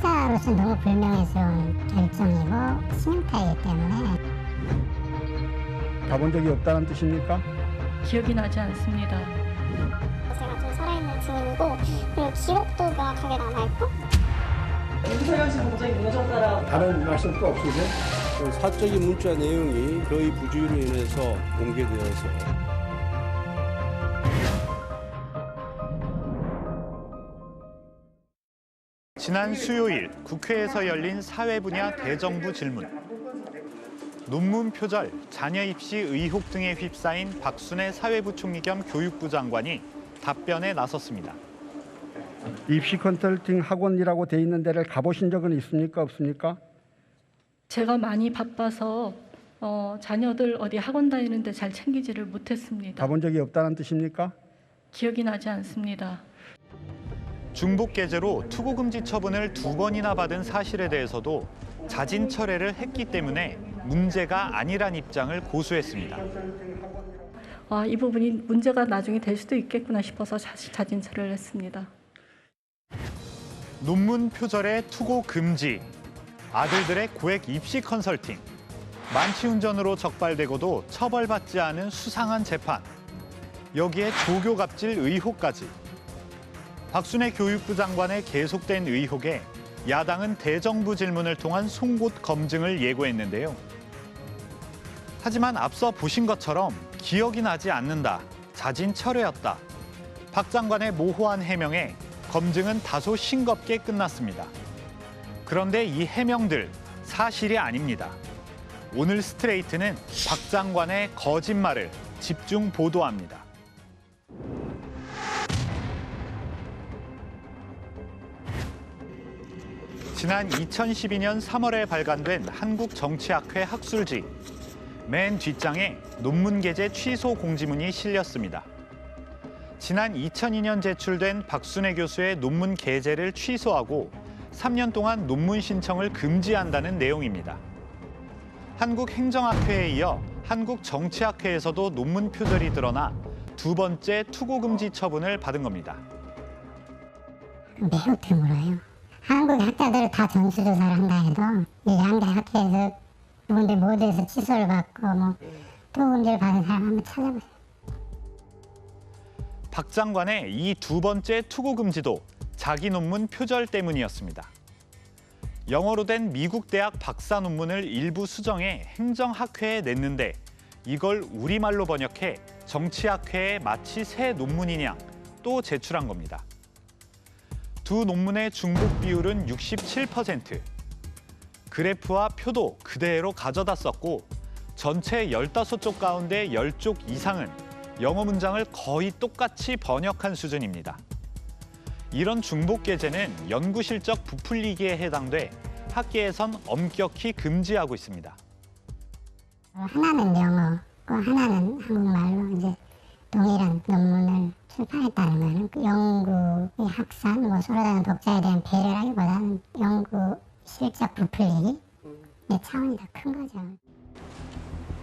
학자로서 너무 불명예스러운 결정이고 신용타이기 때문에. 가본 적이 없다는 뜻입니까? 기억이 나지 않습니다. 제가 좀 살아있는 증인이고 그리고 기록도 명확하게 남아있고 윤석열 씨 공정이 무너졌다라고. 다른 말씀 또 없으세요? 그 사적인 문자 내용이 거의 부주의로 인해서 공개되어서 지난 수요일 국회에서 열린 사회 분야 대정부 질문. 논문 표절, 자녀 입시 의혹 등에 휩싸인 박순애 사회부총리 겸 교육부 장관이 답변에 나섰습니다. 입시 컨설팅 학원이라고 돼 있는 데를 가보신 적은 있습니까? 없습니까? 제가 많이 바빠서 자녀들 어디 학원 다니는데 잘 챙기지를 못했습니다. 가본 적이 없다는 뜻입니까? 기억이 나지 않습니다. 중복계제로 투고금지 처분을 2번이나 받은 사실에 대해서도 자진 철회를 했기 때문에 문제가 아니란 입장을 고수했습니다. 이 부분이 문제가 나중에 될 수도 있겠구나 싶어서 자진 철회를 했습니다. 논문 표절의 투고 금지, 아들들의 고액 입시 컨설팅, 만취운전으로 적발되고도 처벌받지 않은 수상한 재판, 여기에 조교 갑질 의혹까지. 박순애 교육부 장관의 계속된 의혹에 야당은 대정부 질문을 통한 송곳 검증을 예고했는데요. 하지만 앞서 보신 것처럼 기억이 나지 않는다, 자진 철회였다. 박 장관의 모호한 해명에 검증은 다소 싱겁게 끝났습니다. 그런데 이 해명들 사실이 아닙니다. 오늘 스트레이트는 박 장관의 거짓말을 집중 보도합니다. 지난 2012년 3월에 발간된 한국정치학회 학술지. 맨 뒷장에 논문 게재 취소 공지문이 실렸습니다. 지난 2002년 제출된 박순애 교수의 논문 게재를 취소하고 3년 동안 논문 신청을 금지한다는 내용입니다. 한국행정학회에 이어 한국정치학회에서도 논문 표절이 드러나 2번째 투고금지 처분을 받은 겁니다. 매우 드물어요. 한국 학자들을 다 전수조사를 한다 해도 이 양대 학회에서 그분들 모두에서 취소를 받고 투고금지를 받은 사람 한번 찾아보세요. 박 장관의 이 2번째 투고금지도 자기 논문 표절 때문이었습니다. 영어로 된 미국 대학 박사 논문을 일부 수정해 행정학회에 냈는데 이걸 우리말로 번역해 정치학회에 마치 새 논문이냐 또 제출한 겁니다. 두 논문의 중복 비율은 67%. 그래프와 표도 그대로 가져다 썼고 전체 15쪽 가운데 10쪽 이상은 영어 문장을 거의 똑같이 번역한 수준입니다. 이런 중복 게재는 연구 실적 부풀리기에 해당돼 학계에선 엄격히 금지하고 있습니다. 하나는 영어, 하나는 한국말로 이제 동일한 논문을 출판했다는 거는 그 연구의 확산, 서로 다른 독자에 대한 배려라기보다는 연구 실적 부풀리기 차원이 더 큰 거죠.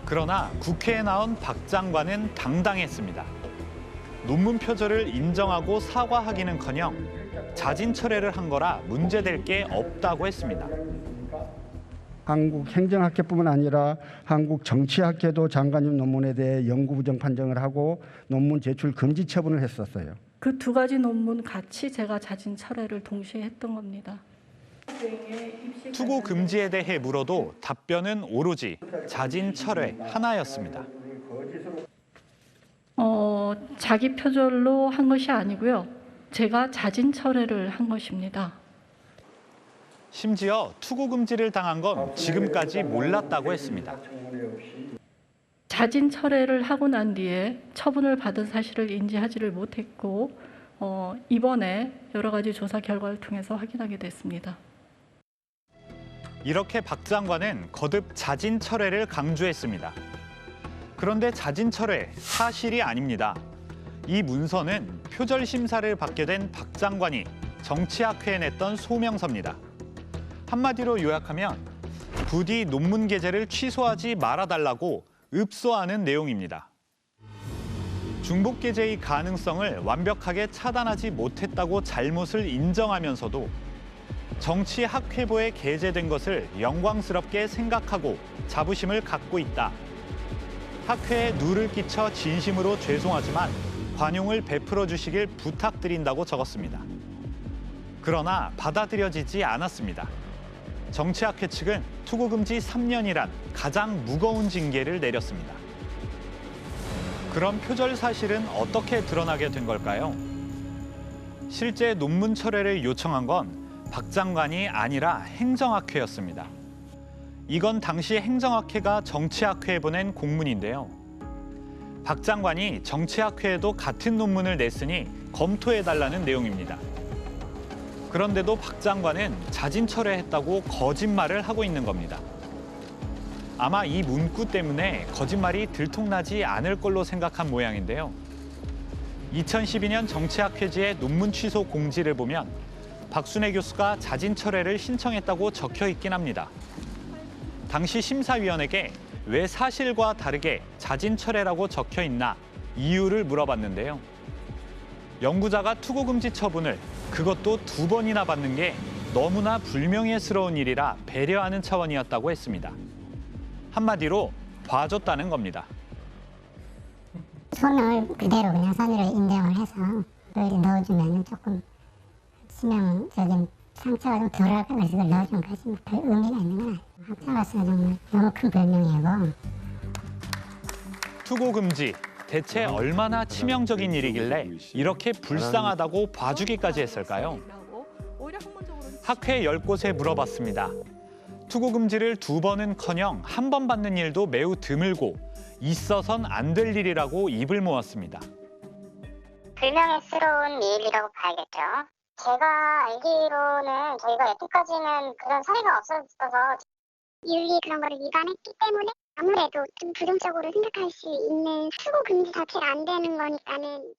그러나 국회에 나온 박 장관은 당당했습니다. 논문 표절을 인정하고 사과하기는커녕 자진 철회를 한 거라 문제될 게 없다고 했습니다. 한국행정학회뿐만 아니라 한국정치학회도 장관님 논문에 대해 영구 부정 판정을 하고 논문 제출 금지 처분을 했었어요. 그 2가지 논문 같이 제가 자진 철회를 동시에 했던 겁니다. 투고 금지에 대해 물어도 답변은 오로지 자진 철회 하나였습니다. 자기 표절로 한 것이 아니고요. 제가 자진 철회를 한 것입니다. 심지어 투고 금지를 당한 건 지금까지 몰랐다고 했습니다. 자진 철회를 하고 난 뒤에 처분을 받은 사실을 인지하지를 못했고 이번에 여러 가지 조사 결과를 통해서 확인하게 됐습니다. 이렇게 박 장관은 거듭 자진 철회를 강조했습니다. 그런데 자진 철회 사실이 아닙니다. 이 문서는 표절 심사를 받게 된 박 장관이 정치학회에 냈던 소명서입니다. 한마디로 요약하면 부디 논문 게재를 취소하지 말아달라고 읍소하는 내용입니다. 중복 게재의 가능성을 완벽하게 차단하지 못했다고 잘못을 인정하면서도 정치학회부에 게재된 것을 영광스럽게 생각하고 자부심을 갖고 있다. 학회에 누를 끼쳐 진심으로 죄송하지만 관용을 베풀어 주시길 부탁드린다고 적었습니다. 그러나 받아들여지지 않았습니다. 정치학회 측은 투고금지 3년이란 가장 무거운 징계를 내렸습니다. 그럼 표절 사실은 어떻게 드러나게 된 걸까요? 실제 논문 철회를 요청한 건 박 장관이 아니라 행정학회였습니다. 이건 당시 행정학회가 정치학회에 보낸 공문인데요. 박 장관이 정치학회에도 같은 논문을 냈으니 검토해달라는 내용입니다. 그런데도 박 장관은 자진 철회했다고 거짓말을 하고 있는 겁니다. 아마 이 문구 때문에 거짓말이 들통나지 않을 걸로 생각한 모양인데요. 2012년 정치학회지의 논문 취소 공지를 보면 박순애 교수가 자진 철회를 신청했다고 적혀 있긴 합니다. 당시 심사위원에게 왜 사실과 다르게 자진 철회라고 적혀 있나 이유를 물어봤는데요. 연구자가 투고금지 처분을 그것도 2번이나 받는 게 너무나 불명예스러운 일이라 배려하는 차원이었다고 했습니다. 한마디로 봐줬다는 겁니다. 손을 그대로 그냥 선의로 인정을 해서 그걸 넣어주면 조금 치명적인 상처가 좀 덜할까 그래서 그걸 넣어준 거지 별 의미가 있는 건 아니에요. 학자로서 정말 너무 큰 별명이고. 투고금지, 대체 얼마나 치명적인 일이길래 이렇게 불쌍하다고 봐주기까지 했을까요? 학회 10곳에 물어봤습니다. 투고금지를 2번은커녕 1번 받는 일도 매우 드물고 있어선 안 될 일이라고 입을 모았습니다. 불명예스러운 일이라고 봐야겠죠. 제가 알기로는 저희가 여태까지는 그런 사례가 없었어서 윤리 그런 거를 위반했기 때문에 아무래도 좀 부정적으로 생각할 수 있는 투고 금지 자체가 안 되는 거니까는.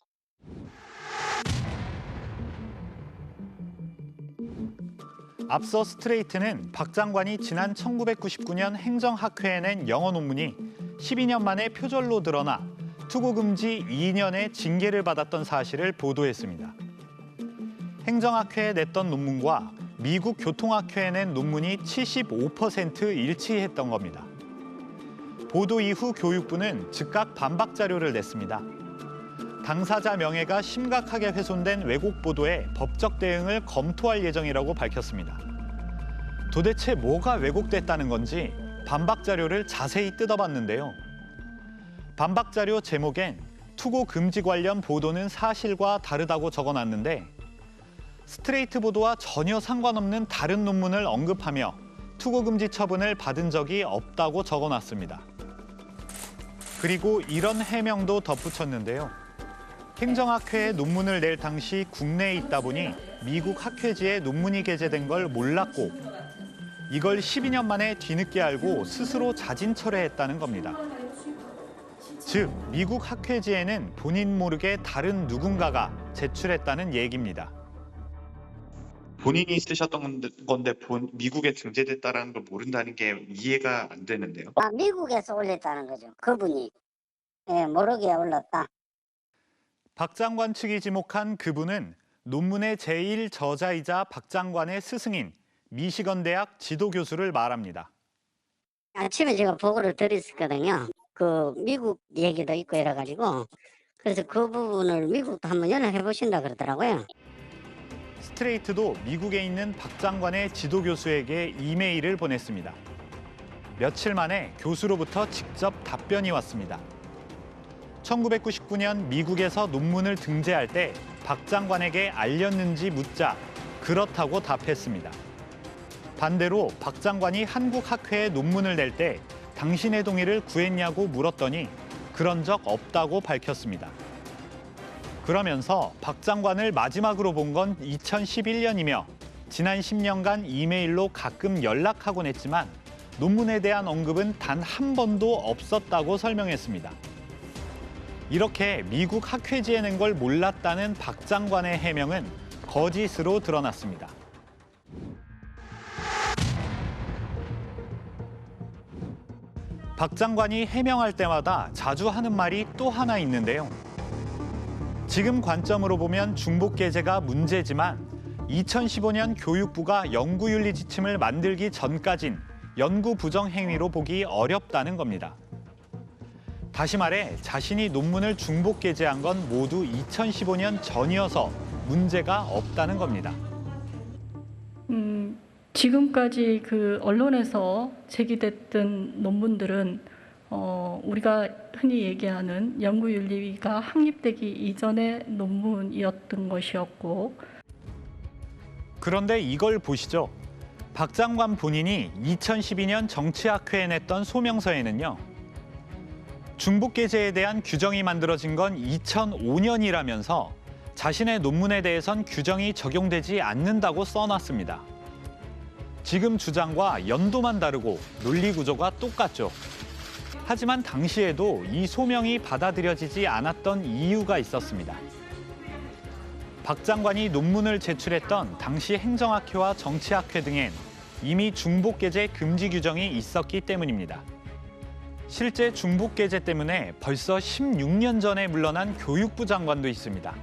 앞서 스트레이트는 박 장관이 지난 1999년 행정학회에 낸 영어 논문이 12년 만에 표절로 드러나 투고금지 2년의 징계를 받았던 사실을 보도했습니다. 행정학회에 냈던 논문과 미국 교통학회에 낸 논문이 75% 일치했던 겁니다. 보도 이후 교육부는 즉각 반박 자료를 냈습니다. 당사자 명예가 심각하게 훼손된 왜곡 보도에 법적 대응을 검토할 예정이라고 밝혔습니다. 도대체 뭐가 왜곡됐다는 건지 반박 자료를 자세히 뜯어봤는데요. 반박 자료 제목엔 투고 금지 관련 보도는 사실과 다르다고 적어놨는데 스트레이트 보도와 전혀 상관없는 다른 논문을 언급하며 투고 금지 처분을 받은 적이 없다고 적어놨습니다. 그리고 이런 해명도 덧붙였는데요. 행정학회에 논문을 낼 당시 국내에 있다 보니 미국 학회지에 논문이 게재된 걸 몰랐고 이걸 12년 만에 뒤늦게 알고 스스로 자진 철회했다는 겁니다. 즉, 미국 학회지에는 본인 모르게 다른 누군가가 제출했다는 얘기입니다. 본인이 쓰셨던 건데 미국에 등재됐다는 걸 모른다는 게 이해가 안 되는데요. 미국에서 올렸다는 거죠. 그분이 모르게 올렸다. 박 장관 측이 지목한 그분은 논문의 제1저자이자 박 장관의 스승인 미시건 대학 지도교수를 말합니다. 아침에 제가 보고를 드렸었거든요. 그 미국 얘기도 있고 이래가지고 그래서 그 부분을 미국도 한번 연락해 보신다 그러더라고요. 스트레이트도 미국에 있는 박 장관의 지도교수에게 이메일을 보냈습니다. 며칠 만에 교수로부터 직접 답변이 왔습니다. 1999년 미국에서 논문을 등재할 때 박 장관에게 알렸는지 묻자 그렇다고 답했습니다. 반대로 박 장관이 한국 학회에 논문을 낼 때 당신의 동의를 구했냐고 물었더니 그런 적 없다고 밝혔습니다. 그러면서 박 장관을 마지막으로 본 건 2011년이며 지난 10년간 이메일로 가끔 연락하곤 했지만 논문에 대한 언급은 단 한 번도 없었다고 설명했습니다. 이렇게 미국 학회지에 낸 걸 몰랐다는 박 장관의 해명은 거짓으로 드러났습니다. 박 장관이 해명할 때마다 자주 하는 말이 또 하나 있는데요. 지금 관점으로 보면 중복 게재가 문제지만 2015년 교육부가 연구윤리 지침을 만들기 전까진 연구 부정 행위로 보기 어렵다는 겁니다. 다시 말해 자신이 논문을 중복 게재한 건 모두 2015년 전이어서 문제가 없다는 겁니다. 지금까지 그 언론에서 제기됐던 논문들은 우리가 흔히 얘기하는 연구윤리가 확립되기 이전의 논문이었던 것이었고, 그런데 이걸 보시죠. 박 장관 본인이 2012년 정치학회에 냈던 소명서에는요. 중복 게재에 대한 규정이 만들어진 건 2005년이라면서 자신의 논문에 대해선 규정이 적용되지 않는다고 써놨습니다. 지금 주장과 연도만 다르고 논리 구조가 똑같죠. 하지만 당시에도 이 소명이 받아들여지지 않았던 이유가 있었습니다. 박 장관이 논문을 제출했던 당시 행정학회와 정치학회 등엔 이미 중복 게재 금지 규정이 있었기 때문입니다. 실제 중복 게재 때문에 벌써 16년 전에 물러난 교육부 장관도 있습니다.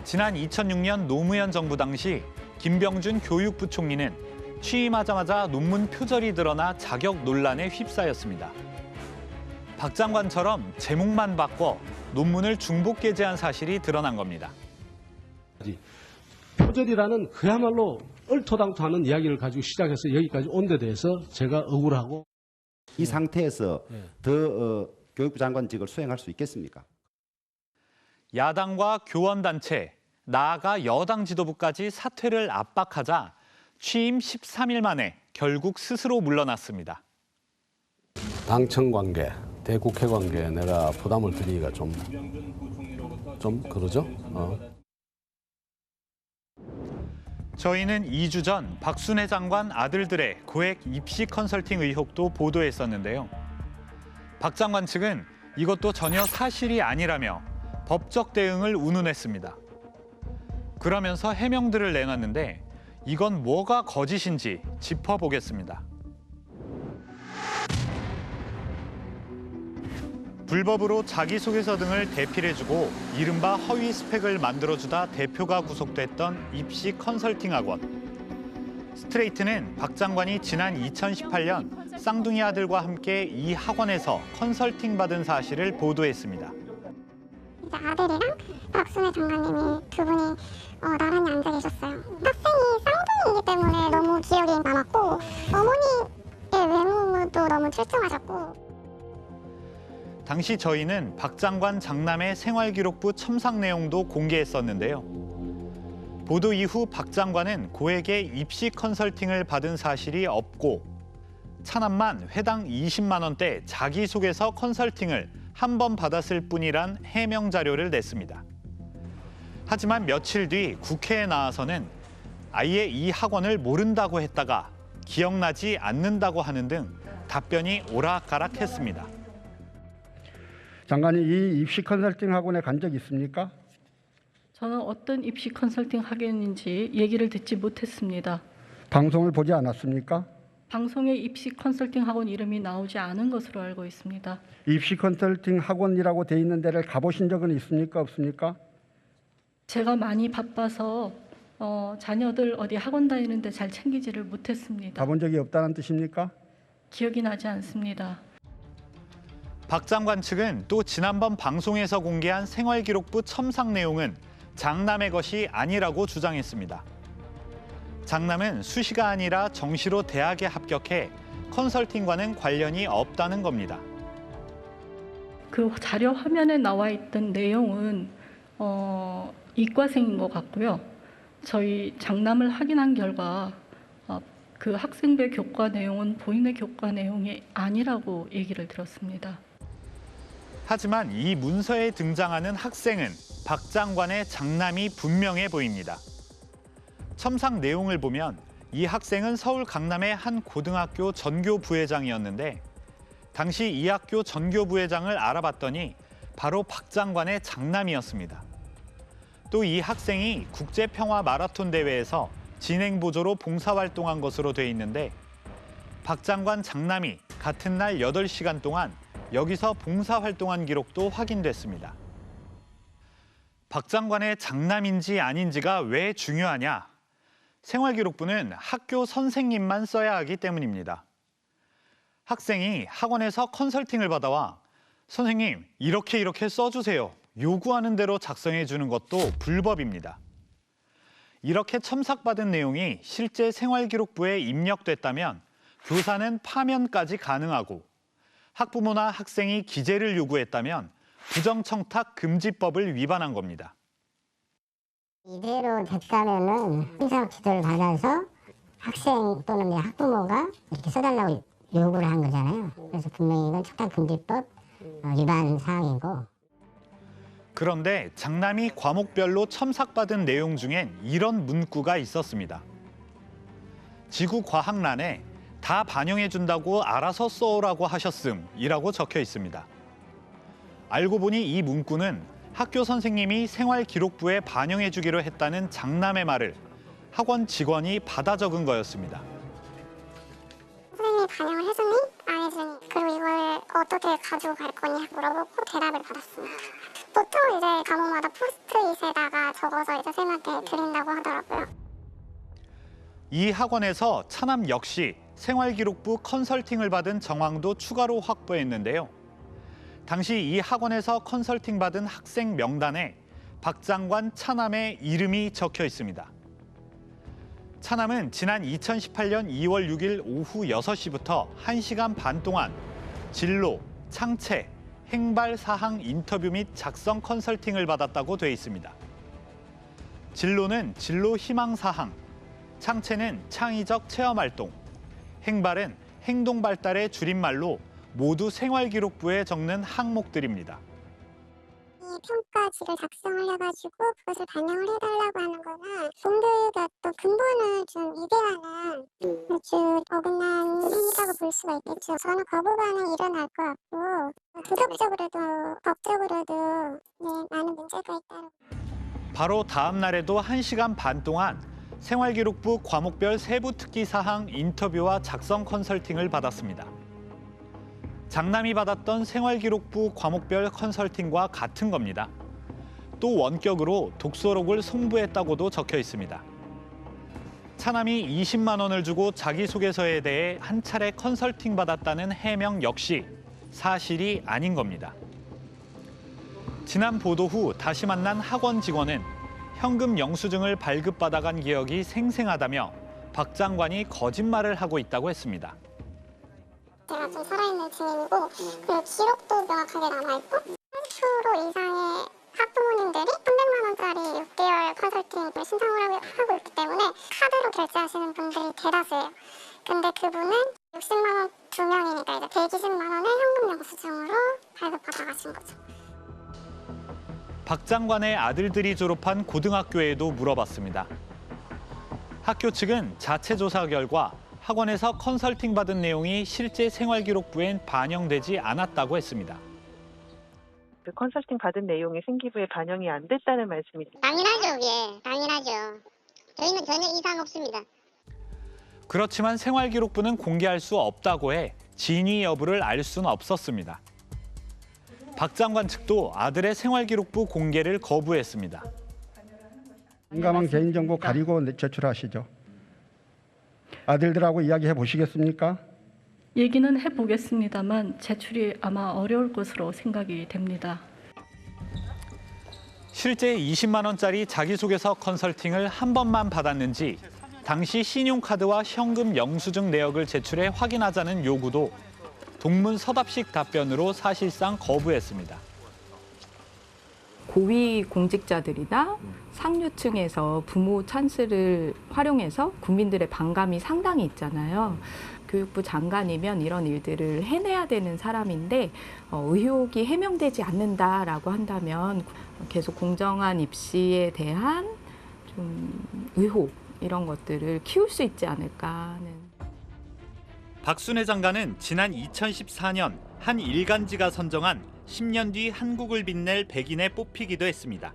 지난 2006년 노무현 정부 당시 김병준 교육부 총리는 취임하자마자 논문 표절이 드러나 자격 논란에 휩싸였습니다. 박 장관처럼 제목만 바꿔 논문을 중복 게재한 사실이 드러난 겁니다. 표절이라는 그야말로 얼토당토하는 이야기를 가지고 시작해서 여기까지 온 데 대해서 제가 억울하고, 이 상태에서 더 교육부 장관직을 수행할 수 있겠습니까? 야당과 교원단체, 나아가 여당 지도부까지 사퇴를 압박하자 취임 13일 만에 결국 스스로 물러났습니다. 당청 관계, 대국회 관계에 내가 부담을 드리기가 좀 그러죠? 저희는 2주 전 박순애 장관 아들들의 고액 입시 컨설팅 의혹도 보도했었는데요. 박 장관 측은 이것도 전혀 사실이 아니라며 법적 대응을 운운했습니다. 그러면서 해명들을 내놨는데 이건 뭐가 거짓인지 짚어보겠습니다. 불법으로 자기소개서 등을 대필해주고 이른바 허위 스펙을 만들어주다 대표가 구속됐던 입시 컨설팅 학원. 스트레이트는 박 장관이 지난 2018년 쌍둥이 아들과 함께 이 학원에서 컨설팅 받은 사실을 보도했습니다. 이제 아들이랑 박순애 장관님이 두 분이 나란히 앉아 계셨어요. 학생이 쌍둥이이기 때문에 너무 기억이 남았고, 어머니의 외모도 너무 출중하셨고. 당시 저희는 박 장관 장남의 생활기록부 첨삭 내용도 공개했었는데요. 보도 이후 박 장관은 고액의 입시 컨설팅을 받은 사실이 없고 차남만 회당 20만 원대 자기소개서 컨설팅을 한 번 받았을 뿐이란 해명 자료를 냈습니다. 하지만 며칠 뒤 국회에 나와서는 아예 이 학원을 모른다고 했다가 기억나지 않는다고 하는 등 답변이 오락가락했습니다. 장관이 이 입시 컨설팅 학원에 간 적 있습니까? 저는 어떤 입시 컨설팅 학원인지 얘기를 듣지 못했습니다. 방송을 보지 않았습니까? 방송에 입시 컨설팅 학원 이름이 나오지 않은 것으로 알고 있습니다. 입시 컨설팅 학원이라고 돼 있는 데를 가보신 적은 있습니까? 없습니까? 제가 많이 바빠서 자녀들 어디 학원 다니는데 잘 챙기지를 못했습니다. 가본 적이 없다는 뜻입니까? 기억이 나지 않습니다. 박 장관 측은 또 지난번 방송에서 공개한 생활기록부 첨삭 내용은 장남의 것이 아니라고 주장했습니다. 장남은 수시가 아니라 정시로 대학에 합격해 컨설팅과는 관련이 없다는 겁니다. 그 자료 화면에 나와 있던 내용은 이과생인 것 같고요. 저희 장남을 확인한 결과 그 학생별 교과 내용은 본인의 교과 내용이 아니라고 얘기를 들었습니다. 하지만 이 문서에 등장하는 학생은 박 장관의 장남이 분명해 보입니다. 첨삭 내용을 보면 이 학생은 서울 강남의 한 고등학교 전교 부회장이었는데 당시 이 학교 전교 부회장을 알아봤더니 바로 박 장관의 장남이었습니다. 또 이 학생이 국제평화 마라톤 대회에서 진행보조로 봉사활동한 것으로 돼 있는데 박 장관 장남이 같은 날 8시간 동안 여기서 봉사활동한 기록도 확인됐습니다. 박 장관의 장남인지 아닌지가 왜 중요하냐? 생활기록부는 학교 선생님만 써야 하기 때문입니다. 학생이 학원에서 컨설팅을 받아와 선생님 이렇게 써주세요. 요구하는 대로 작성해 주는 것도 불법입니다. 이렇게 첨삭받은 내용이 실제 생활기록부에 입력됐다면 교사는 파면까지 가능하고 학부모나 학생이 기재를 요구했다면 부정청탁 금지법을 위반한 겁니다. 이대로 됐다면은 행사적 지도를 받아서 학생 또는 학부모가 이렇게 써달라고 요구를 한 거잖아요. 그래서 분명히 이건 청탁금지법 위반 사항이고. 그런데 장남이 과목별로 첨삭받은 내용 중엔 이런 문구가 있었습니다. 지구과학란에 다 반영해준다고 알아서 써오라고 하셨음이라고 적혀 있습니다. 알고 보니 이 문구는 학교 선생님이 생활기록부에 반영해주기로 했다는 장남의 말을 학원 직원이 받아 적은 거였습니다. 선생님이 반영을 해주니 안 해주니 그리고 이걸 어떻게 가지고 갈 거냐 물어보고 대답을 받았습니다. 보통 이제 과목마다 포스트잇에다가 적어서 이제 선생님한테 드린다고 하더라고요. 이 학원에서 차남 역시 생활기록부 컨설팅을 받은 정황도 추가로 확보했는데요. 당시 이 학원에서 컨설팅 받은 학생 명단에 박 장관 차남의 이름이 적혀 있습니다. 차남은 지난 2018년 2월 6일 오후 6시부터 1시간 반 동안 진로, 창체, 행발 사항 인터뷰 및 작성 컨설팅을 받았다고 돼 있습니다. 진로는 진로 희망 사항, 창체는 창의적 체험 활동, 행발은 행동 발달의 줄임말로 모두 생활기록부에 적는 항목들입니다. 이 평가지를 작성을 해가지고 그것을 반영을 해달라고 하는 거는 공교육의 어떤 근본을 좀 위배하는 아주 어긋난 행위라고 볼 수가 있겠죠. 저는 거부 반응이 일어날 것 같고 도덕적으로도 법적으로도 많은 문제가 있다고. 바로 다음 날에도 1시간 반 동안 생활기록부 과목별 세부 특기 사항 인터뷰와 작성 컨설팅을 받았습니다. 장남이 받았던 생활기록부 과목별 컨설팅과 같은 겁니다. 또 원격으로 독서록을 송부했다고도 적혀 있습니다. 차남이 20만 원을 주고 자기소개서에 대해 한 차례 컨설팅 받았다는 해명 역시 사실이 아닌 겁니다. 지난 보도 후 다시 만난 학원 직원은 현금 영수증을 발급받아간 기억이 생생하다며 박 장관이 거짓말을 하고 있다고 했습니다. 제가 좀 살아있는 증인이고 그리고 기록도 명확하게 남아있고 80% 이상의 학부모님들이 300만 원짜리 6개월 컨설팅을 신청을 하고 있기 때문에 카드로 결제하시는 분들이 대다수예요. 근데 그분은 60만 원 2명이니까 이제 120만 원을 현금 영수증으로 발급받아가신 거죠. 박 장관의 아들들이 졸업한 고등학교에도 물어봤습니다. 학교 측은 자체 조사 결과 학원에서 컨설팅 받은 내용이 실제 생활기록부엔 반영되지 않았다고 했습니다. 그 컨설팅 받은 내용이 생기부에 반영이 안 됐다는 말씀이죠? 당연하죠. 예, 당연하죠. 저희는 전혀 이상 없습니다. 그렇지만 생활기록부는 공개할 수 없다고 해 진위 여부를 알 수는 없었습니다. 박 장관 측도 아들의 생활기록부 공개를 거부했습니다. 민감한 개인정보 가리고 제출하시죠. 아들들하고 이야기해 보시겠습니까? 얘기는 해보겠습니다만 제출이 아마 어려울 것으로 생각이 됩니다. 실제 20만 원짜리 자기소개서 컨설팅을 한 번만 받았는지 당시 신용카드와 현금 영수증 내역을 제출해 확인하자는 요구도 동문서답식 답변으로 사실상 거부했습니다. 고위 공직자들이나 상류층에서 부모 찬스를 활용해서 국민들의 반감이 상당히 있잖아요. 교육부 장관이면 이런 일들을 해내야 되는 사람인데 의혹이 해명되지 않는다라고 한다면 계속 공정한 입시에 대한 좀 의혹 이런 것들을 키울 수 있지 않을까 하는. 박순애 장관은 지난 2014년 한 일간지가 선정한 10년 뒤 한국을 빛낼 백인에 뽑히기도 했습니다.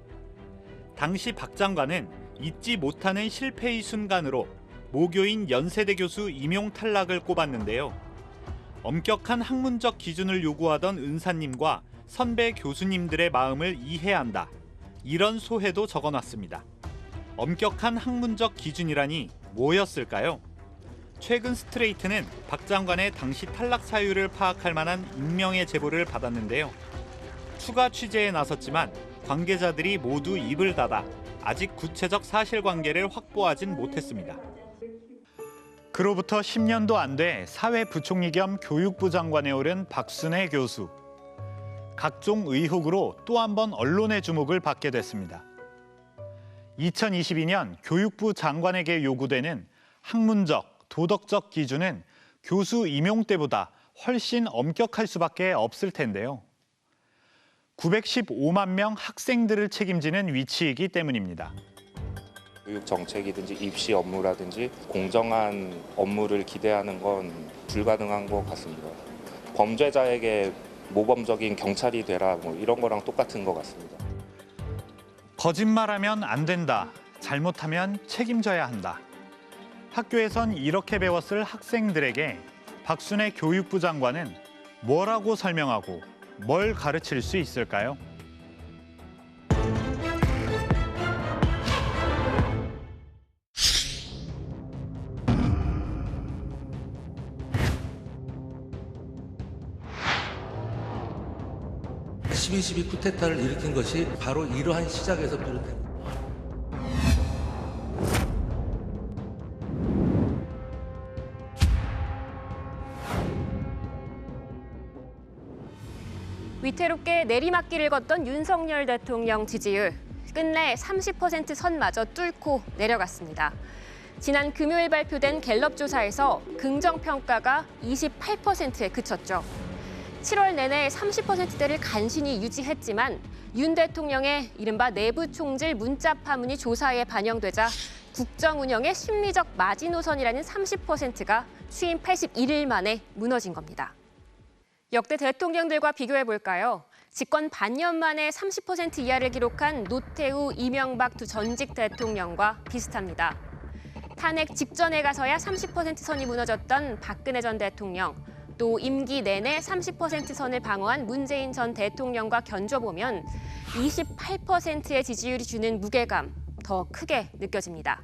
당시 박 장관은 잊지 못하는 실패의 순간으로 모교인 연세대 교수 임용 탈락을 꼽았는데요. 엄격한 학문적 기준을 요구하던 은사님과 선배 교수님들의 마음을 이해한다. 이런 소회도 적어놨습니다. 엄격한 학문적 기준이라니 뭐였을까요? 최근 스트레이트는 박 장관의 당시 탈락 사유를 파악할 만한 익명의 제보를 받았는데요. 추가 취재에 나섰지만 관계자들이 모두 입을 닫아 아직 구체적 사실관계를 확보하진 못했습니다. 그로부터 10년도 안 돼 사회부총리 겸 교육부 장관에 오른 박순애 교수. 각종 의혹으로 또 한 번 언론의 주목을 받게 됐습니다. 2022년 교육부 장관에게 요구되는 학문적, 도덕적 기준은 교수 임용 때보다 훨씬 엄격할 수밖에 없을 텐데요. 915만 명 학생들을 책임지는 위치이기 때문입니다. 교육 정책이든지 입시 업무라든지 공정한 업무를 기대하는 건 불가능한 것 같습니다. 범죄자에게 모범적인 경찰이 되라 뭐 이런 거랑 똑같은 것 같습니다. 거짓말하면 안 된다. 잘못하면 책임져야 한다. 학교에선 이렇게 배웠을 학생들에게 박순애 교육부 장관은 뭐라고 설명하고 뭘 가르칠 수 있을까요? (12.12) 쿠데타를 일으킨 것이 바로 이러한 시작에서 비롯됩니다. 위태롭게 내리막길을 걷던 윤석열 대통령 지지율. 끝내 30% 선마저 뚫고 내려갔습니다. 지난 금요일 발표된 갤럽 조사에서 긍정평가가 28%에 그쳤죠. 7월 내내 30%대를 간신히 유지했지만 윤 대통령의 이른바 내부 총질 문자 파문이 조사에 반영되자 국정 운영의 심리적 마지노선이라는 30%가 취임 81일 만에 무너진 겁니다. 역대 대통령들과 비교해 볼까요? 집권 반년 만에 30% 이하를 기록한 노태우, 이명박 두 전직 대통령과 비슷합니다. 탄핵 직전에 가서야 30% 선이 무너졌던 박근혜 전 대통령, 또 임기 내내 30% 선을 방어한 문재인 전 대통령과 견줘보면 28%의 지지율이 주는 무게감 더 크게 느껴집니다.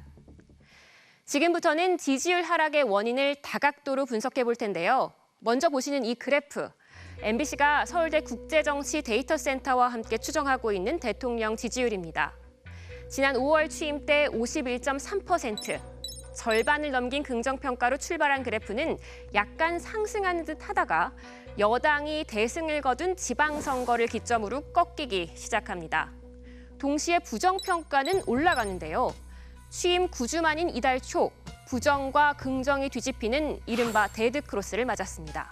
지금부터는 지지율 하락의 원인을 다각도로 분석해 볼 텐데요. 먼저 보시는 이 그래프, MBC가 서울대 국제정치 데이터센터와 함께 추정하고 있는 대통령 지지율입니다. 지난 5월 취임 때 51.3%, 절반을 넘긴 긍정평가로 출발한 그래프는 약간 상승하는 듯 하다가 여당이 대승을 거둔 지방선거를 기점으로 꺾이기 시작합니다. 동시에 부정평가는 올라가는데요. 취임 9주 만인 이달 초, 부정과 긍정이 뒤집히는 이른바 데드크로스를 맞았습니다.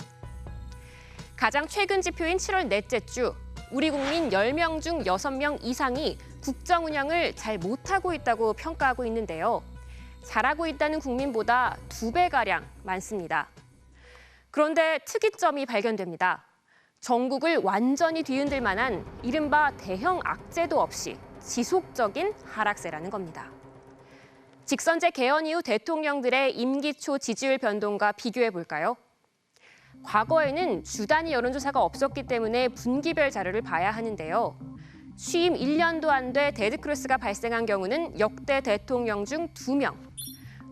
가장 최근 지표인 7월 넷째 주, 우리 국민 10명 중 6명 이상이 국정 운영을 잘 못하고 있다고 평가하고 있는데요. 잘하고 있다는 국민보다 2배가량 많습니다. 그런데 특이점이 발견됩니다. 전국을 완전히 뒤흔들 만한 이른바 대형 악재도 없이 지속적인 하락세라는 겁니다. 직선제 개헌 이후 대통령들의 임기 초 지지율 변동과 비교해 볼까요? 과거에는 주 단위 여론조사가 없었기 때문에 분기별 자료를 봐야 하는데요. 취임 1년도 안 돼 데드크로스가 발생한 경우는 역대 대통령 중 2명,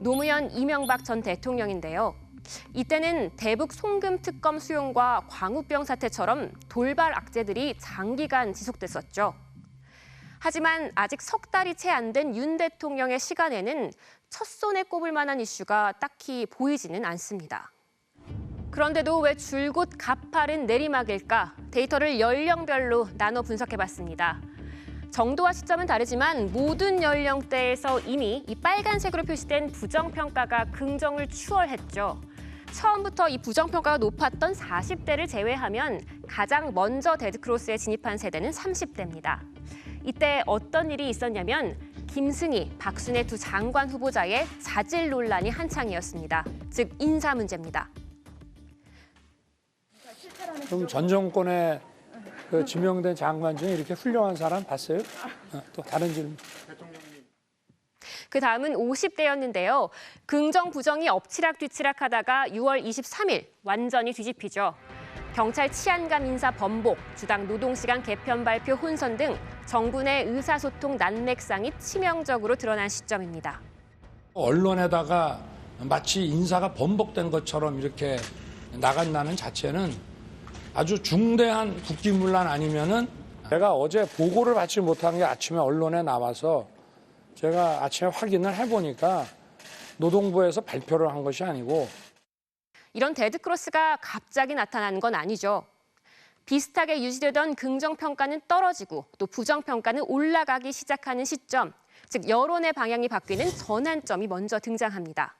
노무현, 이명박 전 대통령인데요. 이때는 대북 송금 특검 수용과 광우병 사태처럼 돌발 악재들이 장기간 지속됐었죠. 하지만 아직 석 달이 채 안 된 윤 대통령의 시간에는 첫손에 꼽을 만한 이슈가 딱히 보이지는 않습니다. 그런데도 왜 줄곧 가파른 내리막일까? 데이터를 연령별로 나눠 분석해봤습니다. 정도와 시점은 다르지만 모든 연령대에서 이미 이 빨간색으로 표시된 부정평가가 긍정을 추월했죠. 처음부터 이 부정평가가 높았던 40대를 제외하면 가장 먼저 데드크로스에 진입한 세대는 30대입니다. 이때 어떤 일이 있었냐면 김승희, 박순애 두 장관 후보자의 자질 논란이 한창이었습니다. 즉 인사 문제입니다. 그럼 전 정권에 그 지명된 장관 중에 이렇게 훌륭한 사람 봤어요? 또 다른 질문. 그 다음은 50대였는데요. 긍정 부정이 엎치락뒤치락하다가 6월 23일 완전히 뒤집히죠. 경찰 치안감 인사 번복, 주당 노동시간 개편 발표 혼선 등 정부 내 의사소통 난맥상이 치명적으로 드러난 시점입니다. 언론에다가 마치 인사가 번복된 것처럼 이렇게 나간다는 자체는 아주 중대한 국기문란 아니면은 제가 어제 보고를 받지 못한 게 아침에 언론에 나와서 제가 아침에 확인을 해보니까 노동부에서 발표를 한 것이 아니고 이런 데드크로스가 갑자기 나타난 건 아니죠. 비슷하게 유지되던 긍정평가는 떨어지고 또 부정평가는 올라가기 시작하는 시점, 즉 여론의 방향이 바뀌는 전환점이 먼저 등장합니다.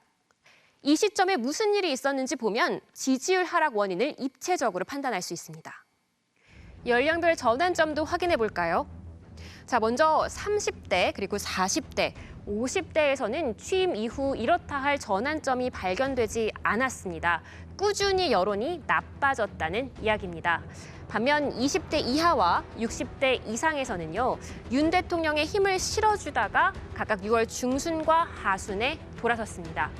이 시점에 무슨 일이 있었는지 보면 지지율 하락 원인을 입체적으로 판단할 수 있습니다. 연령별 전환점도 확인해 볼까요? 자, 먼저 30대 그리고 40대, 50대에서는 취임 이후 이렇다 할 전환점이 발견되지 않았습니다. 꾸준히 여론이 나빠졌다는 이야기입니다. 반면 20대 이하와 60대 이상에서는요, 윤 대통령의 힘을 실어주다가 각각 6월 중순과 하순에 돌아섰습니다.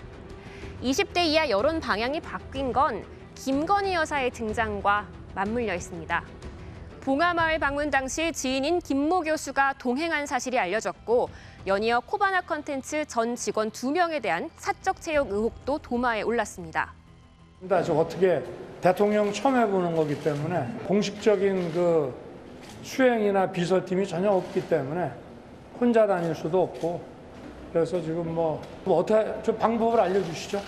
20대 이하 여론 방향이 바뀐 건 김건희 여사의 등장과 맞물려 있습니다. 봉하마을 방문 당시 지인인 김모 교수가 동행한 사실이 알려졌고 연이어 코바나 컨텐츠 전 직원 2명에 대한 사적 채용 의혹도 도마에 올랐습니다. 저 어떻게 대통령 처음 해보는 거기 때문에 공식적인 그 수행이나 비서팀이 전혀 없기 때문에 혼자 다닐 수도 없고 그래서 지금 뭐 어떻게 좀 방법을 알려주시죠.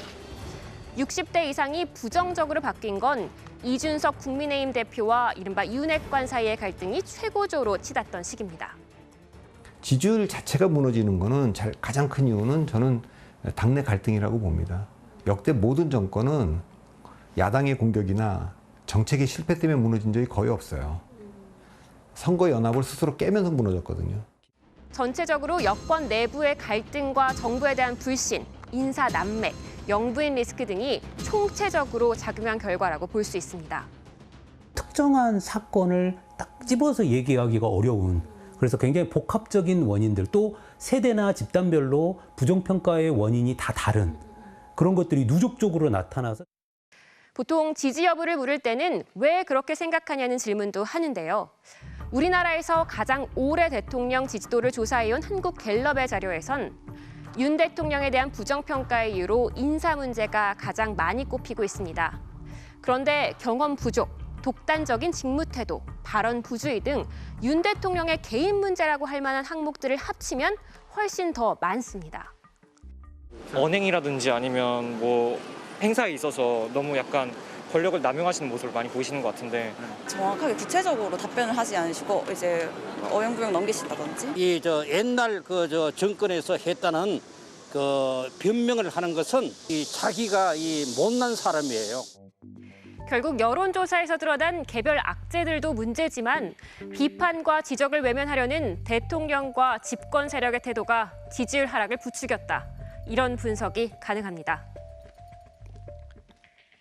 60대 이상이 부정적으로 바뀐 건 이준석 국민의힘 대표와 이른바 윤핵관 사이의 갈등이 최고조로 치닫던 시기입니다. 지지율 자체가 무너지는 거는 가장 큰 이유는 저는 당내 갈등이라고 봅니다. 역대 모든 정권은 야당의 공격이나 정책의 실패 때문에 무너진 적이 거의 없어요. 선거 연합을 스스로 깨면서 무너졌거든요. 전체적으로 여권 내부의 갈등과 정부에 대한 불신, 인사 난맥, 영부인 리스크 등이 총체적으로 작용한 결과라고 볼 수 있습니다. 특정한 사건을 딱 집어서 얘기하기가 어려운, 그래서 굉장히 복합적인 원인들, 또 세대나 집단별로 부정평가의 원인이 다 다른 그런 것들이 누적적으로 나타나서 보통 지지 여부를 물을 때는 왜 그렇게 생각하냐는 질문도 하는데요. 우리나라에서 가장 오래 대통령 지지도를 조사해온 한국갤럽의 자료에선 윤 대통령에 대한 부정평가의 이유로 인사 문제가 가장 많이 꼽히고 있습니다. 그런데 경험 부족, 독단적인 직무 태도, 발언 부주의 등 윤 대통령의 개인 문제라고 할 만한 항목들을 합치면 훨씬 더 많습니다. 언행이라든지 아니면 뭐 행사에 있어서 너무 약간 권력을 남용하시는 모습을 많이 보이시는 것 같은데 정확하게 구체적으로 답변을 하지 않으시고 이제 어영부영 넘기신다든지 이 옛날 정권에서 했다는 변명을 하는 것은 자기가 못난 사람이에요. 결국 여론조사에서 드러난 개별 악재들도 문제지만 비판과 지적을 외면하려는 대통령과 집권 세력의 태도가 지지율 하락을 부추겼다. 이런 분석이 가능합니다.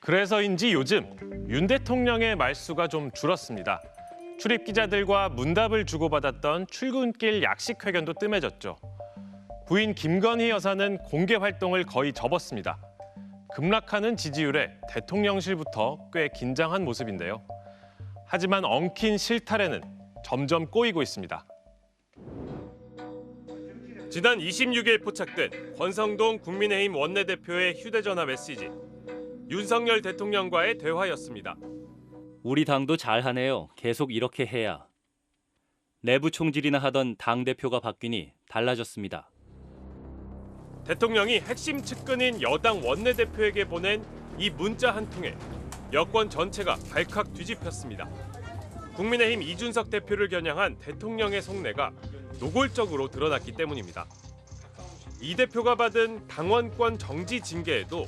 그래서인지 요즘 윤 대통령의 말수가 좀 줄었습니다. 출입 기자들과 문답을 주고받았던 출근길 약식 회견도 뜸해졌죠. 부인 김건희 여사는 공개 활동을 거의 접었습니다. 급락하는 지지율에 대통령실부터 꽤 긴장한 모습인데요. 하지만 엉킨 실타래는 점점 꼬이고 있습니다. 지난 26일 포착된 권성동 국민의힘 원내대표의 휴대전화 메시지. 윤석열 대통령과의 대화였습니다. 우리 당도 잘하네요. 계속 이렇게 해야. 내부 총질이나 하던 당대표가 바뀌니 달라졌습니다. 대통령이 핵심 측근인 여당 원내대표에게 보낸 이 문자 한 통에 여권 전체가 발칵 뒤집혔습니다. 국민의힘 이준석 대표를 겨냥한 대통령의 속내가 노골적으로 드러났기 때문입니다. 이 대표가 받은 당원권 정지 징계에도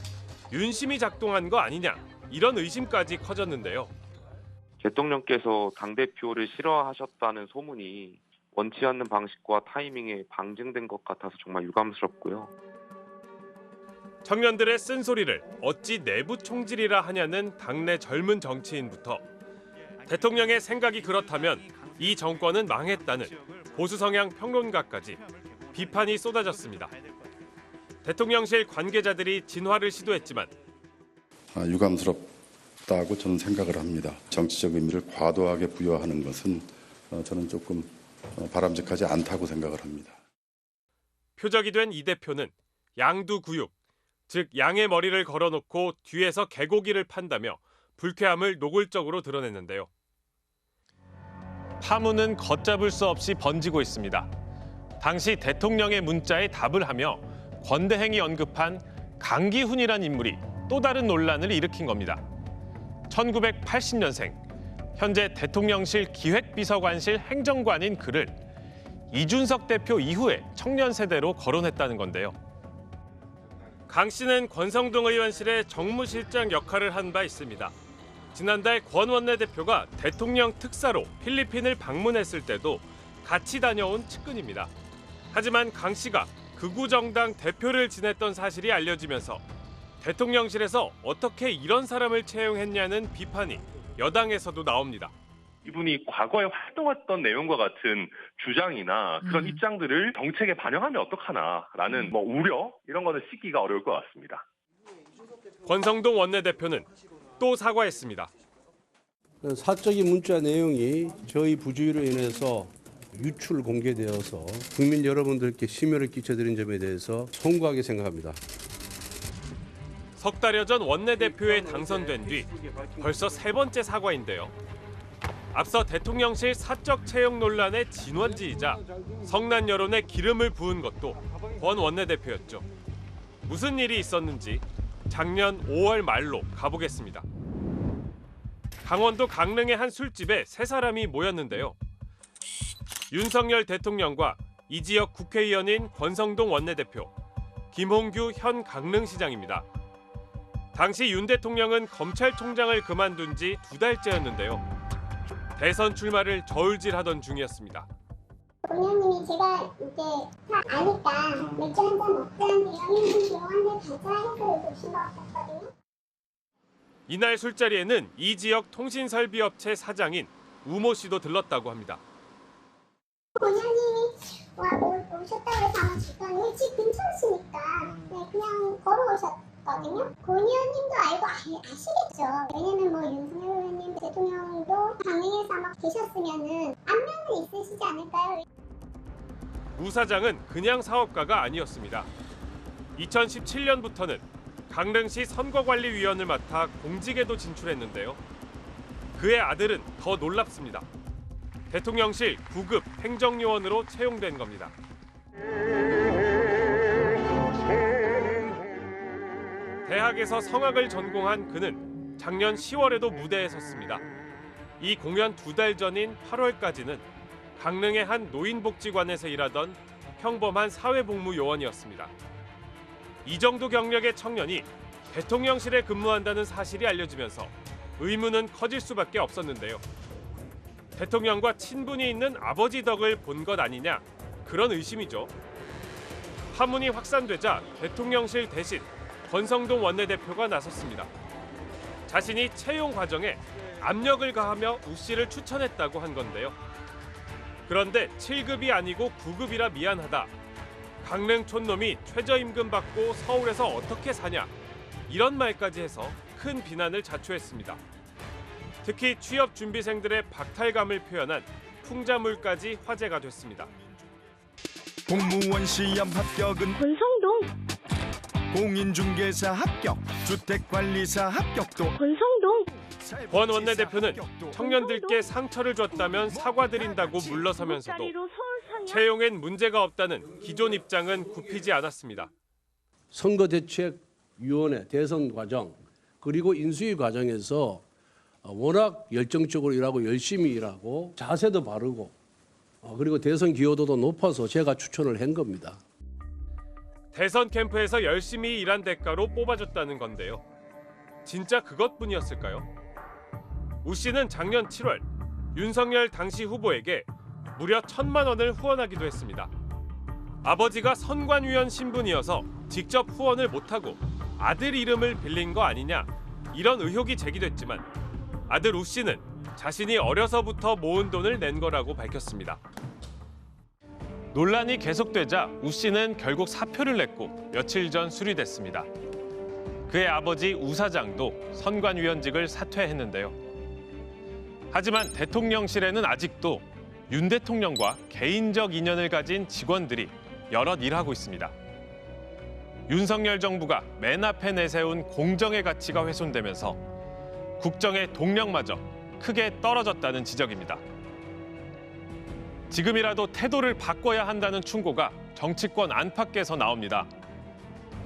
윤심이 작동한 거 아니냐, 이런 의심까지 커졌는데요. 대통령께서 당대표를 싫어하셨다는 소문이 원치 않는 방식과 타이밍에 방증된 것 같아서 정말 유감스럽고요. 청년들의 쓴소리를 어찌 내부 총질이라 하냐는 당내 젊은 정치인부터 대통령의 생각이 그렇다면 이 정권은 망했다는 보수 성향 평론가까지 비판이 쏟아졌습니다. 대통령실 관계자들이 진화를 시도했지만 유감스럽다. 없다고 저는 생각을 합니다. 정치적 의미를 과도하게 부여하는 것은 저는 조금 바람직하지 않다고 생각을 합니다. 표적이 된 이 대표는 양두구육, 즉 양의 머리를 걸어놓고 뒤에서 개고기를 판다며 불쾌함을 노골적으로 드러냈는데요. 파문은 걷잡을 수 없이 번지고 있습니다. 당시 대통령의 문자에 답을 하며 권대행이 언급한 강기훈이란 인물이 또 다른 논란을 일으킨 겁니다. 1980년생, 현재 대통령실 기획비서관실 행정관인 그를 이준석 대표 이후에 청년 세대로 거론했다는 건데요. 강 씨는 권성동 의원실의 정무실장 역할을 한 바 있습니다. 지난달 권 원내대표가 대통령 특사로 필리핀을 방문했을 때도 같이 다녀온 측근입니다. 하지만 강 씨가 극우 정당 대표를 지냈던 사실이 알려지면서 대통령실에서 어떻게 이런 사람을 채용했냐는 비판이 여당에서도 나옵니다. 이분이 과거에 활동했던 내용과 같은 주장이나 그런 입장들을 정책에 반영하면 어떡하나라는 우려 이런 거는 씻기가 어려울 것 같습니다. 권성동 원내대표는 또 사과했습니다. 사적인 문자 내용이 저희 부주의로 인해서 유출 공개되어서 국민 여러분들께 심려를 끼쳐드린 점에 대해서 송구하게 생각합니다. 석 달여 전 원내대표에 당선된 뒤 벌써 세 번째 사과인데요. 앞서 대통령실 사적 채용 논란의 진원지이자 성난 여론에 기름을 부은 것도 권 원내대표였죠. 무슨 일이 있었는지 작년 5월 말로 가보겠습니다. 강원도 강릉의 한 술집에 세 사람이 모였는데요. 윤석열 대통령과 이 지역 국회의원인 권성동 원내대표, 김홍규 현 강릉시장입니다. 당시 윤 대통령은 검찰총장을 그만둔 지 2달째였는데요. 대선 출마를 저울질하던 중이었습니다. 본의원님이 제가 이제 다 아니까 맥주 한잔 먹자는데 영희님 영화인데 가자 해서 오신 것 같았거든요. 이날 술자리에는 이 지역 통신설비업체 사장인 우모 씨도 들렀다고 합니다. 본의원님이 오셨다고 해서 아마 주변에 집 근처시니까 그냥 걸어오셨거든요. 본의원님도 알고 아시겠죠. 왜냐면 윤석열 의원님 대통령도 강릉에서 아마 계셨으면은 안면은 있으시지 않을까요? 우 사장은 그냥 사업가가 아니었습니다. 2017년부터는 강릉시 선거관리위원을 맡아 공직에도 진출했는데요. 그의 아들은 더 놀랍습니다. 대통령실 9급 행정요원으로 채용된 겁니다. 대학에서 성악을 전공한 그는 작년 10월에도 무대에 섰습니다. 이 공연 2달 전인 8월까지는 강릉의 한 노인복지관에서 일하던 평범한 사회복무요원이었습니다. 이 정도 경력의 청년이 대통령실에 근무한다는 사실이 알려지면서 의문은 커질 수밖에 없었는데요. 대통령과 친분이 있는 아버지 덕을 본 것 아니냐, 그런 의심이죠. 파문이 확산되자 대통령실 대신 권성동 원내대표가 나섰습니다. 자신이 채용 과정에 압력을 가하며 우 씨를 추천했다고 한 건데요. 그런데 7급이 아니고 9급이라 미안하다. 강릉 촌놈이 최저임금 받고 서울에서 어떻게 사냐. 이런 말까지 해서 큰 비난을 자초했습니다. 특히 취업 준비생들의 박탈감을 표현한 풍자물까지 화제가 됐습니다. 공무원 시험 합격은 권성동, 공인중개사 합격, 주택관리사 합격도 권성동. 권 원내대표는 청년들께 상처를 줬다면 사과드린다고 물러서면서도 채용엔 문제가 없다는 기존 입장은 굽히지 않았습니다. 선거대책위원회 대선 과정 그리고 인수위 과정에서 워낙 열정적으로 일하고 열심히 일하고 자세도 바르고 그리고 대선 기여도도 높아서 제가 추천을 한 겁니다. 대선 캠프에서 열심히 일한 대가로 뽑아줬다는 건데요. 진짜 그것뿐이었을까요? 우 씨는 작년 7월 윤석열 당시 후보에게 무려 1,000만 원을 후원하기도 했습니다. 아버지가 선관위원 신분이어서 직접 후원을 못하고 아들 이름을 빌린 거 아니냐, 이런 의혹이 제기됐지만 아들 우 씨는 자신이 어려서부터 모은 돈을 낸 거라고 밝혔습니다. 논란이 계속되자 우 씨는 결국 사표를 냈고 며칠 전 수리됐습니다. 그의 아버지 우 사장도 선관위원직을 사퇴했는데요. 하지만 대통령실에는 아직도 윤 대통령과 개인적 인연을 가진 직원들이 여럿 일하고 있습니다. 윤석열 정부가 맨 앞에 내세운 공정의 가치가 훼손되면서 국정의 동력마저 크게 떨어졌다는 지적입니다. 지금이라도 태도를 바꿔야 한다는 충고가 정치권 안팎에서 나옵니다.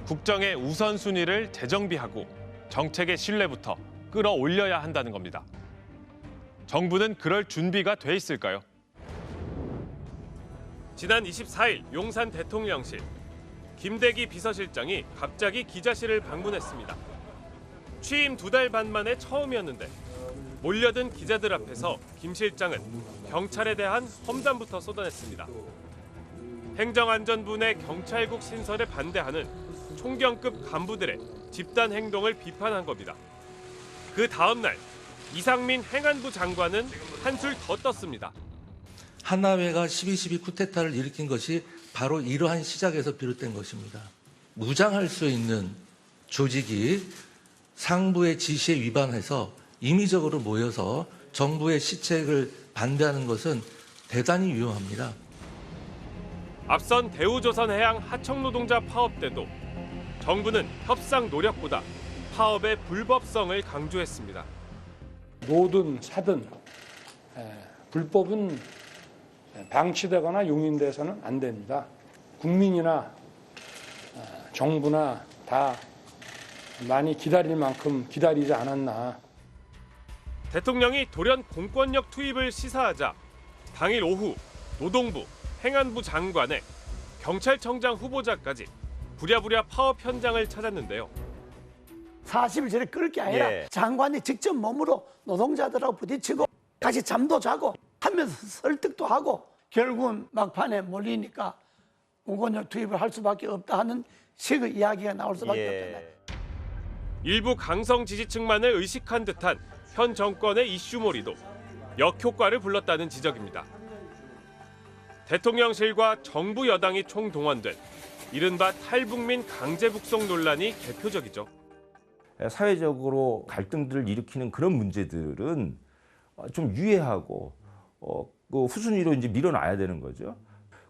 국정의 우선순위를 재정비하고 정책의 신뢰부터 끌어올려야 한다는 겁니다. 정부는 그럴 준비가 돼 있을까요? 지난 24일 용산 대통령실, 김대기 비서실장이 갑자기 기자실을 방문했습니다. 취임 2달 반 만에 처음이었는데 몰려든 기자들 앞에서 김 실장은 경찰에 대한 험담부터 쏟아냈습니다. 행정안전부 내 경찰국 신설에 반대하는 총경급 간부들의 집단 행동을 비판한 겁니다. 그 다음 날 이상민 행안부 장관은 한술 더 떴습니다. 하나회가 12.12 쿠데타를 일으킨 것이 바로 이러한 시작에서 비롯된 것입니다. 무장할 수 있는 조직이 상부의 지시에 위반해서 임의적으로 모여서 정부의 시책을 반대하는 것은 대단히 위험합니다. 앞선 대우조선해양 하청노동자 파업 때도 정부는 협상 노력보다 파업의 불법성을 강조했습니다. 노든 사든 불법은 방치되거나 용인돼서는 안 됩니다. 국민이나 정부나 다 많이 기다릴 만큼 기다리지 않았나. 대통령이 돌연 공권력 투입을 시사하자 당일 오후 노동부, 행안부 장관에 경찰청장 후보자까지 부랴부랴 파업 현장을 찾았는데요. 40일 전에 끌 게 아니라 장관이 직접 몸으로 노동자들하고 부딪히고 같이 잠도 자고 하면서 설득도 하고 결국은 막판에 몰리니까 공권력 투입을 할 수밖에 없다 하는 식의 이야기가 나올 수밖에 없다. 일부 강성 지지층만을 의식한 듯한 현 정권의 이슈몰이도 역효과를 불렀다는 지적입니다. 대통령실과 정부 여당이 총동원된 이른바 탈북민 강제 북송 논란이 대표적이죠. 사회적으로 갈등들을 일으키는 그런 문제들은 좀 유예하고 후순위로 이제 밀어놔야 되는 거죠.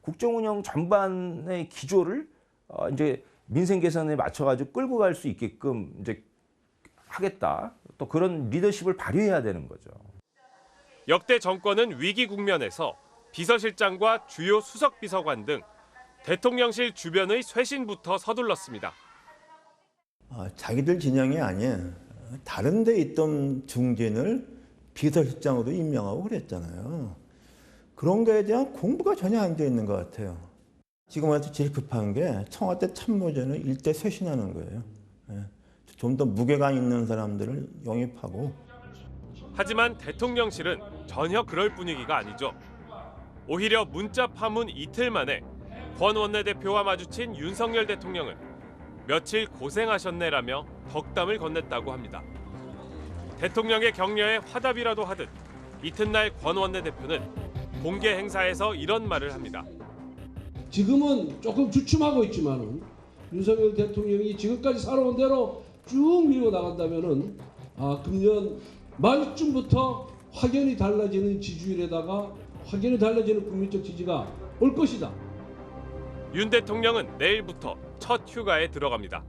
국정 운영 전반의 기조를 이제 민생 개선에 맞춰가지고 끌고 갈 수 있게끔 이제 하겠다. 또 그런 리더십을 발휘해야 되는 거죠. 역대 정권은 위기 국면에서 비서실장과 주요 수석 비서관 등 대통령실 주변의 쇄신부터 서둘렀습니다. 자기들 진영이 아닌 다른 데 있던 중진을 비서실장으로 임명하고 그랬잖아요. 그런 거에 대한 공부가 전혀 안 돼 있는 것 같아요. 지금 와서 제일 급한 게 청와대 참모진을 일대 쇄신하는 거예요. 좀 더 무게감 있는 사람들을 영입하고. 하지만 대통령실은 전혀 그럴 분위기가 아니죠. 오히려 문자 파문 이틀 만에 권 원내대표와 마주친 윤석열 대통령은 며칠 고생하셨네라며 덕담을 건넸다고 합니다. 대통령의 격려에 화답이라도 하듯 이튿날 권 원내대표는 공개 행사에서 이런 말을 합니다. 지금은 조금 주춤하고 있지만은 윤석열 대통령이 지금까지 살아온 대로 쭉 밀고 나간다면은 금년 말쯤부터 확연히 달라지는 지지율에다가 확연히 달라지는 국민적 지지가 올 것이다. 윤 대통령은 내일부터 첫 휴가에 들어갑니다.